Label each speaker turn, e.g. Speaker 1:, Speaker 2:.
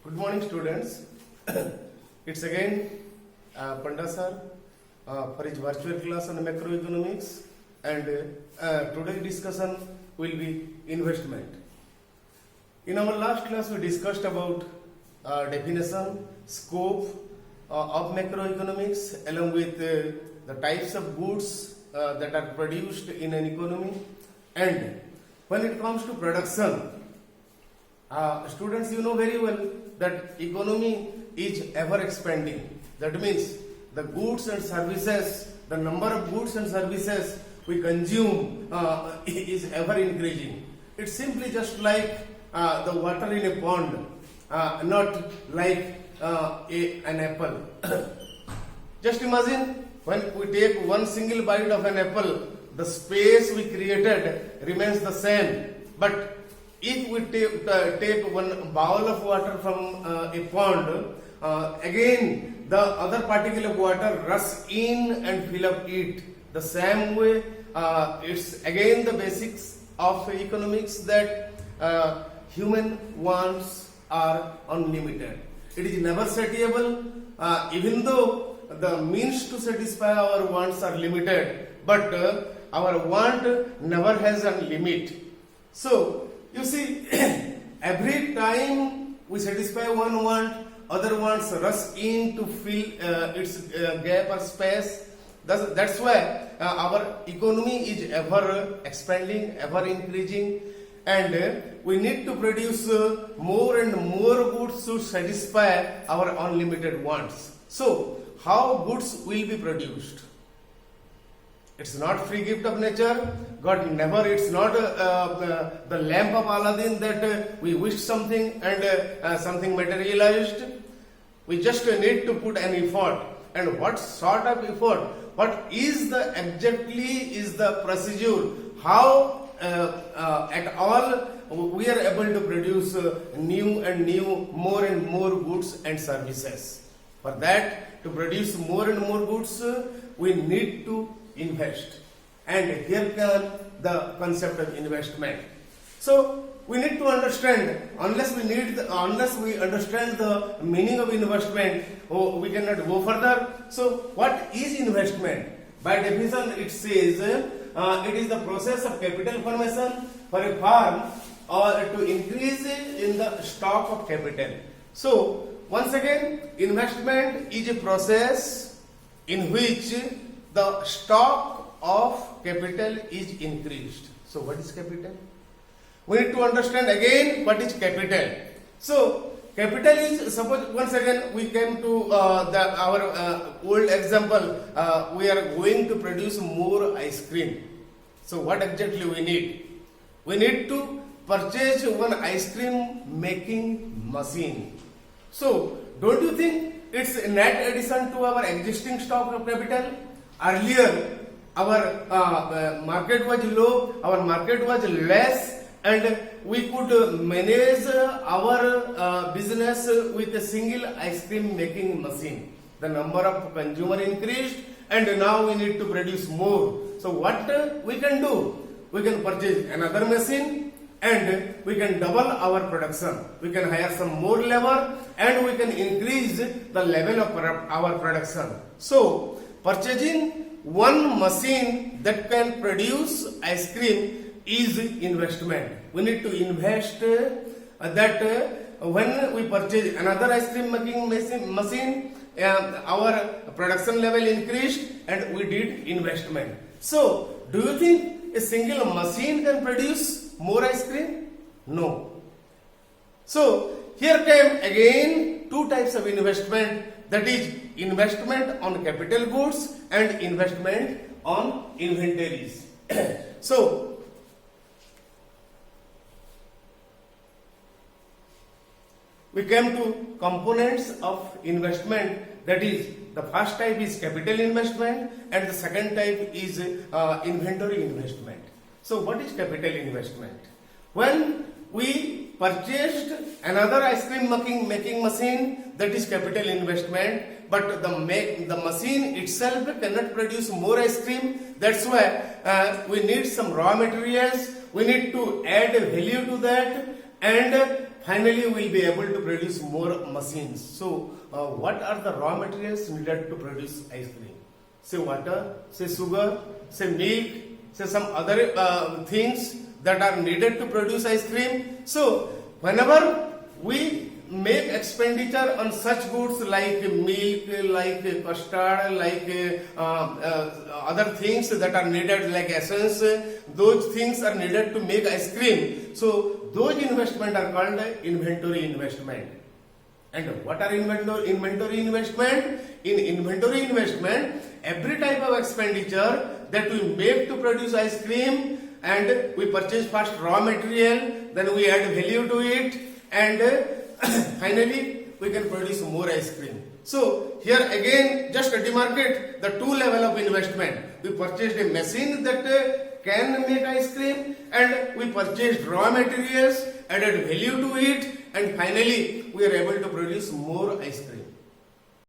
Speaker 1: Good morning, students. It's again Panda sir for his virtual class on macroeconomics, and today's discussion will be investment. In our last class, we discussed about definition, scope of macroeconomics, along with the types of goods that are produced in an economy, and when it comes to production. Students, you know very well that economy is ever expanding. That means the goods and services, the number of goods and services we consume is ever increasing. It's simply just like the water in a pond, not like an apple. Just imagine when we take one single bite of an apple, the space we created remains the same. But if we take one bowl of water from a pond, again the other particle of water rush in and fill up it. The same way, it's again the basics of economics that human wants are unlimited. It is never satiable, even though the means to satisfy our wants are limited, but our want never has a limit. So, you see, every time we satisfy one want, other wants rush in to fill its gap or space. That's why our economy is ever expanding, ever increasing, and we need to produce more and more goods to satisfy our unlimited wants. So, how goods will be produced? It's not free gift of nature. God never, it's not the lamp of Aladdin that we wished something and something materialized. We just need to put an effort. And what sort of effort? What is the exactly is the procedure? How at all we are able to produce new and new, more and more goods and services. For that, to produce more and more goods, we need to invest, and here comes the concept of investment. So we need to understand, unless we understand the meaning of investment, we cannot go further. So what is investment? By definition, it says it is the process of capital formation for a firm or to increase in the stock of capital. So once again, investment is a process in which the stock of capital is increased. So what is capital? We need to understand again what is capital. So capital is, suppose once again we came to our old example, we are going to produce more ice cream. So what exactly we need? We need to purchase one ice cream making machine. So don't you think it's a net addition to our existing stock of capital? Earlier, our market was low, our market was less, and we could manage our business with a single ice cream making machine. The number of consumer increased, and now we need to produce more. So what we can do? We can purchase another machine, and we can double our production. We can hire some more labor, and we can increase the level of our production. So purchasing one machine that can produce ice cream is investment. We need to invest that when we purchase another ice cream making machine, our production level increased and we did investment. So, do you think a single machine can produce more ice cream? No. So, here came again two types of investment, that is investment on capital goods and investment on inventories. So, we came to components of investment, that is the first type is capital investment and the second type is inventory investment. So what is capital investment? When we purchased another ice cream making machine, that is capital investment, but the machine itself cannot produce more ice cream. That's why we need some raw materials, we need to add value to that, and finally we will be able to produce more machines. So what are the raw materials needed to produce ice cream? Say water, say sugar, say milk, say some other things that are needed to produce ice cream. So whenever we make expenditure on such goods like milk, like custard, like other things that are needed like essence, those things are needed to make ice cream. So those investment are called inventory investment. And what are inventory investment? In inventory investment, every type of expenditure that we make to produce ice cream, and we purchase first raw material, then we add value to it, and finally we can produce more ice cream. So here again just demarcate the two level of investment. We purchased a machine that can make ice cream, and we purchased raw materials, added value to it, and finally we are able to produce more ice cream.